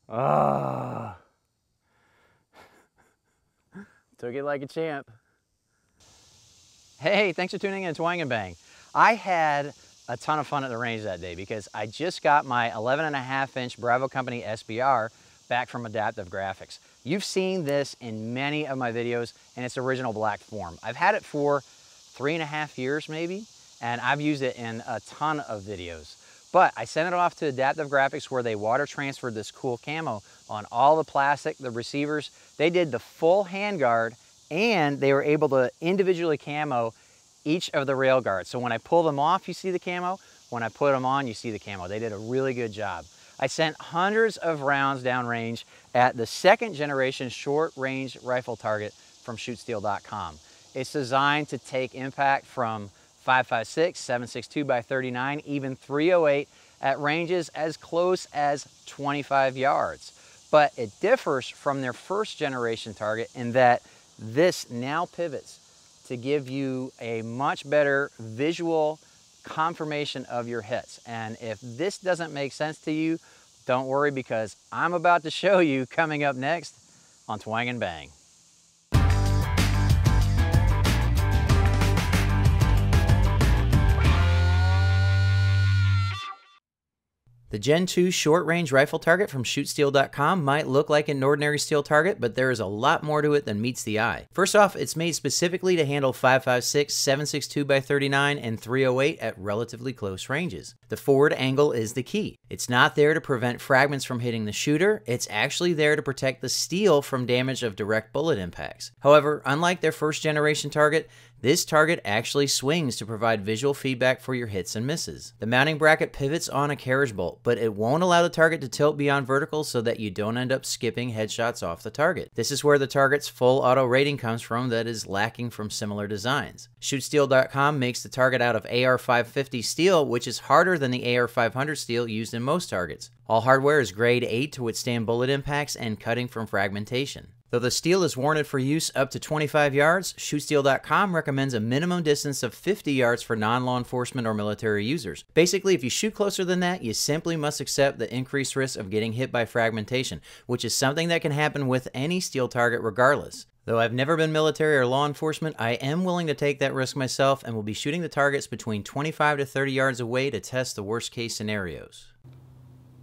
Ah. Took it like a champ. Hey, thanks for tuning in to Twang and Bang. I had a ton of fun at the range that day because I just got my 11.5-inch Bravo Company SBR back from Adaptive Graphics. You've seen this in many of my videos in its original black form. I've had it for 3.5 years maybe, and I've used it in a ton of videos. But I sent it off to Adaptive Graphics where they water transferred this cool camo on all the plastic, the receivers. They did the full handguard, and they were able to individually camo each of the rail guards. So when I pull them off, you see the camo. When I put them on, you see the camo. They did a really good job. I sent hundreds of rounds downrange at the 2nd generation short range rifle target from shootsteel.com. It's designed to take impact from 5.56, 7.62 by 39, even 308 at ranges as close as 25 yards. But it differs from their 1st generation target in that this now pivots to give you a much better visual confirmation of your hits. And if this doesn't make sense to you, don't worry, because I'm about to show you coming up next on Twang and Bang. The Gen 2 short-range rifle target from shootsteel.com might look like an ordinary steel target, but there is a lot more to it than meets the eye. First off, it's made specifically to handle 5.56, 7.62 by 39, and 308 at relatively close ranges. The forward angle is the key. It's not there to prevent fragments from hitting the shooter, it's actually there to protect the steel from damage of direct bullet impacts. However, unlike their 1st generation target, this target actually swings to provide visual feedback for your hits and misses. The mounting bracket pivots on a carriage bolt, but it won't allow the target to tilt beyond vertical so that you don't end up skipping headshots off the target. This is where the target's full auto rating comes from that is lacking from similar designs. Shootsteel.com makes the target out of AR-550 steel, which is harder than the AR-500 steel used in most targets. All hardware is grade 8 to withstand bullet impacts and cutting from fragmentation. Though the steel is warranted for use up to 25 yards, shootsteel.com recommends a minimum distance of 50 yards for non-law enforcement or military users. Basically, if you shoot closer than that, you simply must accept the increased risk of getting hit by fragmentation, which is something that can happen with any steel target regardless. Though I've never been military or law enforcement, I am willing to take that risk myself and will be shooting the targets between 25 to 30 yards away to test the worst case scenarios.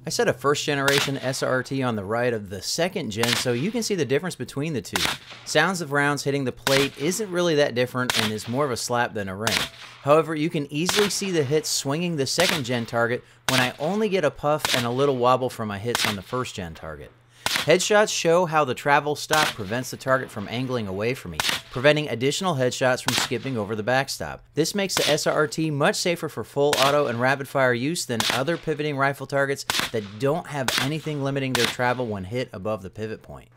I set a 1st generation SRRT on the right of the 2nd gen so you can see the difference between the two. Sounds of rounds hitting the plate isn't really that different and is more of a slap than a ring. However, you can easily see the hits swinging the 2nd gen target when I only get a puff and a little wobble from my hits on the 1st gen target. Headshots show how the travel stop prevents the target from angling away from me, preventing additional headshots from skipping over the backstop. This makes the SRRT much safer for full auto and rapid fire use than other pivoting rifle targets that don't have anything limiting their travel when hit above the pivot point.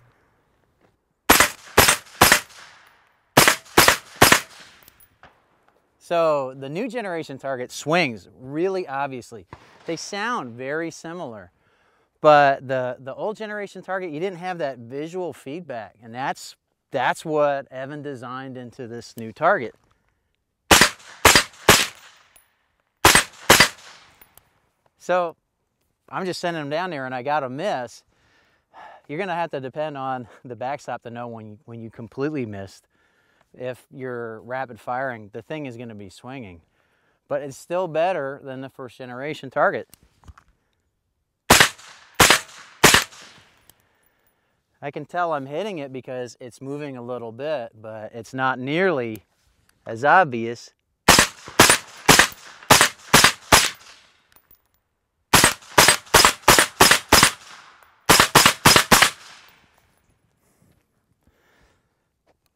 So the new generation target swings really obviously. They sound very similar. But the old generation target, you didn't have that visual feedback, and that's what Evan designed into this new target. So I'm just sending them down there, and I got a miss. You're going to have to depend on the backstop to know when you completely missed. If you're rapid firing, the thing is going to be swinging. But it's still better than the 1st generation target. I can tell I'm hitting it because it's moving a little bit, but it's not nearly as obvious.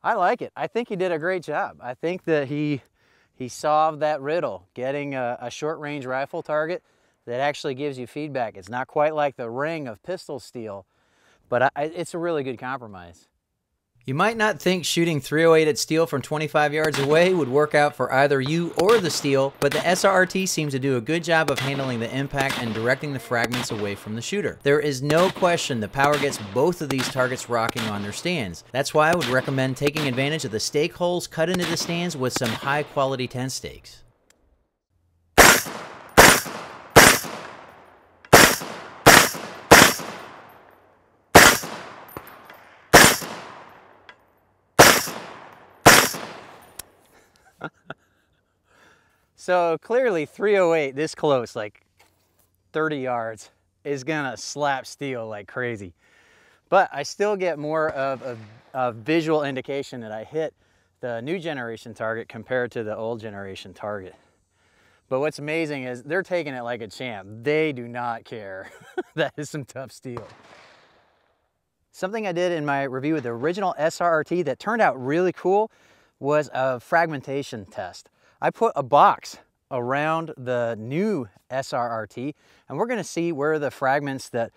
I like it. I think he did a great job. I think that he solved that riddle, getting a short-range rifle target that actually gives you feedback. It's not quite like the ring of pistol steel, but it's a really good compromise. You might not think shooting 308 at steel from 25 yards away would work out for either you or the steel, but the SRRT seems to do a good job of handling the impact and directing the fragments away from the shooter. There is no question the power gets both of these targets rocking on their stands. That's why I would recommend taking advantage of the stake holes cut into the stands with some high quality tent stakes. So clearly 308 this close, like 30 yards, is gonna slap steel like crazy. But I still get more of a visual indication that I hit the new generation target compared to the old generation target. But what's amazing is they're taking it like a champ. They do not care. That is some tough steel. Something I did in my review of the original SRRT that turned out really cool was a fragmentation test. I put a box around the new SRRT, and we're gonna see where the fragments that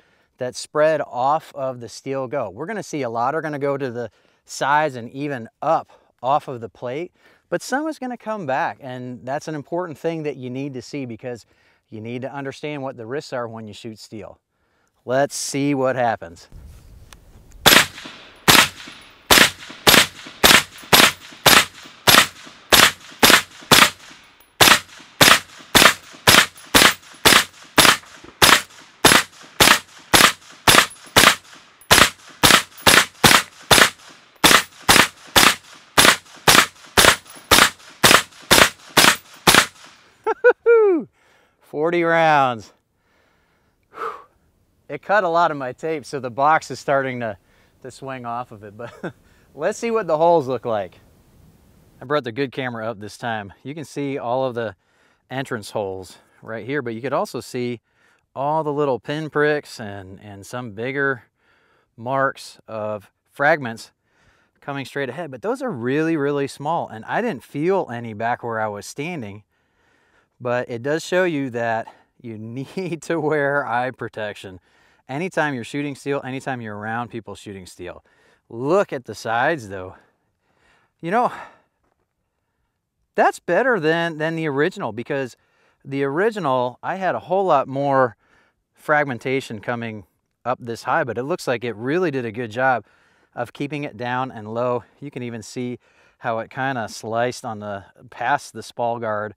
spread off of the steel go. We're gonna see a lot are gonna go to the sides and even up off of the plate, but some is gonna come back, and that's an important thing that you need to see because you need to understand what the risks are when you shoot steel. Let's see what happens. Woo! 40 rounds. Whew. It cut a lot of my tape, so the box is starting to swing off of it, but let's see what the holes look like. I brought the good camera up this time. You can see all of the entrance holes right here, but you could also see all the little pin pricks and some bigger marks of fragments coming straight ahead, but those are really, really small, and I didn't feel any back where I was standing. But it does show you that you need to wear eye protection anytime you're shooting steel, anytime you're around people shooting steel. Look at the sides though. You know, that's better than the original, because the original, I had a whole lot more fragmentation coming up this high, but it looks like it really did a good job of keeping it down and low. You can even see how it kind of sliced on the past the spall guard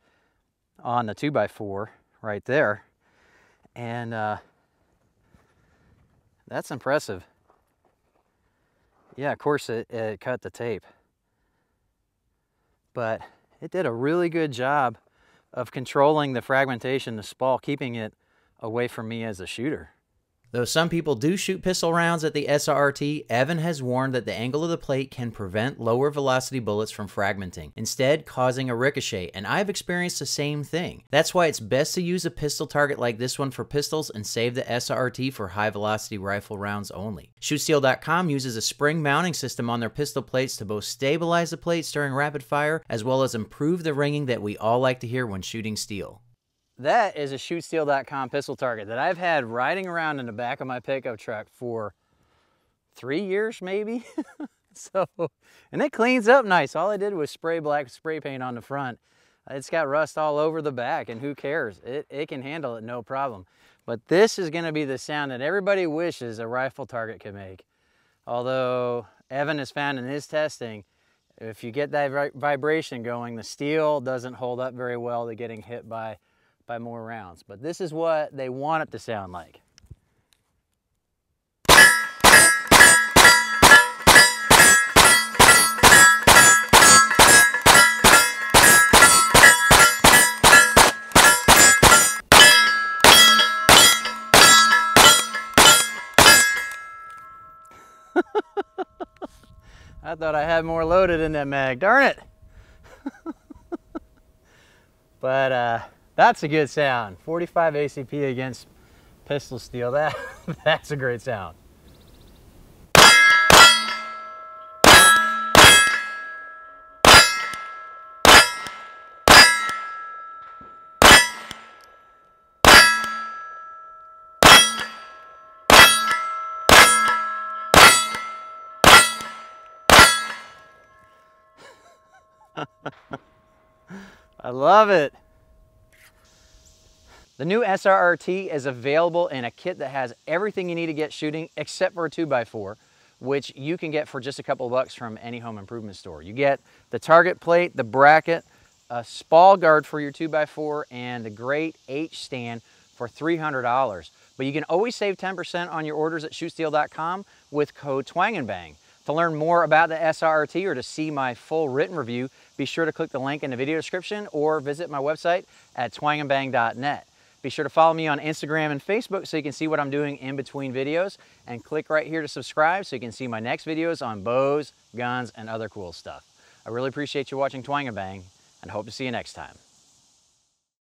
on the 2x4 right there, and that's impressive. Yeah, of course it cut the tape, but it did a really good job of controlling the fragmentation, the spall, keeping it away from me as a shooter. Though some people do shoot pistol rounds at the SRRT, Evan has warned that the angle of the plate can prevent lower velocity bullets from fragmenting, instead causing a ricochet, and I've experienced the same thing. That's why it's best to use a pistol target like this one for pistols and save the SRRT for high velocity rifle rounds only. ShootSteel.com uses a spring mounting system on their pistol plates to both stabilize the plates during rapid fire, as well as improve the ringing that we all like to hear when shooting steel. That is a ShootSteel.com pistol target that I've had riding around in the back of my pickup truck for 3 years maybe. And it cleans up nice. All I did was spray black spray paint on the front. It's got rust all over the back, and who cares? It can handle it no problem. But this is gonna be the sound that everybody wishes a rifle target could make. Although Evan has found in his testing, if you get that vibration going, the steel doesn't hold up very well to getting hit by more rounds. But this is what they want it to sound like. I thought I had more loaded in that mag, darn it. But that's a good sound. 45 ACP against pistol steel. That's a great sound. I love it. The new SRRT is available in a kit that has everything you need to get shooting except for a 2x4, which you can get for just a couple of bucks from any home improvement store. You get the target plate, the bracket, a spall guard for your 2x4, and the great H stand for $300. But you can always save 10% on your orders at ShootSteel.com with code TWANGnBANG. To learn more about the SRRT or to see my full written review, be sure to click the link in the video description or visit my website at TWANGnBANG.net. Be sure to follow me on Instagram and Facebook so you can see what I'm doing in between videos, and click right here to subscribe so you can see my next videos on bows, guns, and other cool stuff. I really appreciate you watching Twang and Bang, and hope to see you next time.